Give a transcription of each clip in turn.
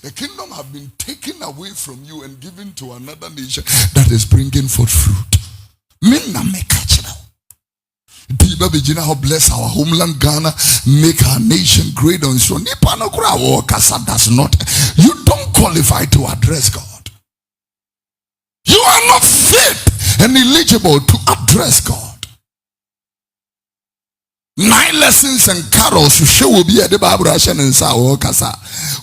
The kingdom have been taken away from you and given to another nation that is bringing forth fruit. Minna make bless our homeland Ghana, make our nation great and so does not. You don't qualify to address God. You are not fit and eligible to address God. 9 lessons and carols show will be at the Bible and Sao Kasa.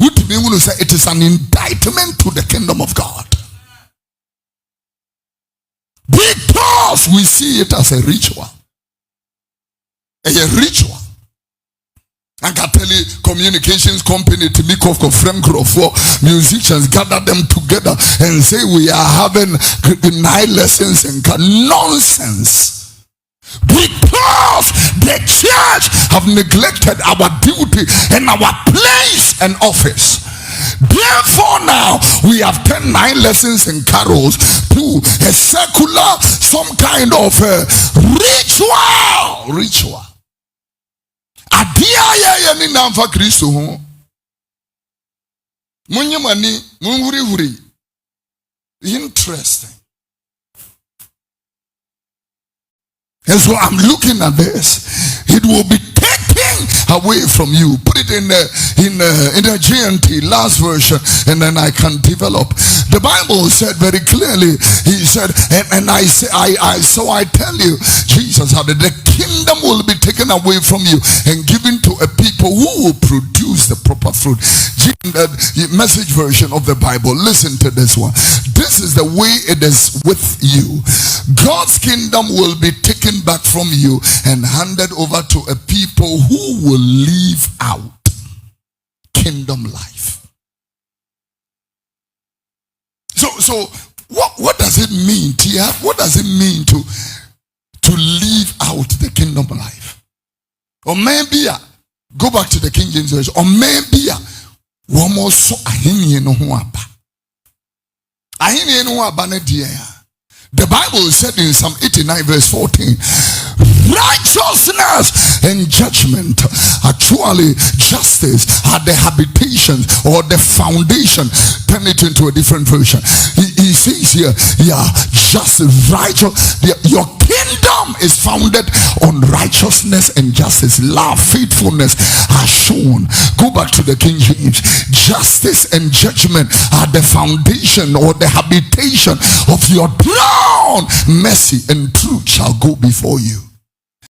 It is an indictment to the kingdom of God. Because we see it as a ritual. A ritual. And communications company to make off frame for musicians, gather them together and say we are having 9 lessons and nonsense. Because the church have neglected our duty and our place and office. Therefore now we have turned 9 lessons and carols to a secular, some kind of a ritual. Adia ya ni namfa Kristo ho. Munyamani munhuri. Interesting. And so I'm looking at this. It will be taken away from you. Put it in the GNT last version, and then I can develop. The Bible said very clearly. He said, and I say, so I tell you, Jesus said, the kingdom will be taken away from you and given to a people who will produce the proper fruit. Message version of the Bible. Listen to this one. This is the way it is with you. God's kingdom will be taken back from you and handed over to a people who will live out kingdom life. So what does it mean, Tia? What does it mean to live out the kingdom life? Or maybe go back to the King James version. Or maybe one more so ahini no huaba. Ahini no huaba ne dia. The Bible said in Psalm 89 verse 14, righteousness and judgment, actually justice, are the habitation or the foundation. Turn it into a different version. He says here, just righteous. Your kingdom is founded on righteousness and justice. Love, faithfulness are shown. Go back to the King James. Justice and judgment are the foundation or the habitation of your throne. Mercy and truth shall go before you.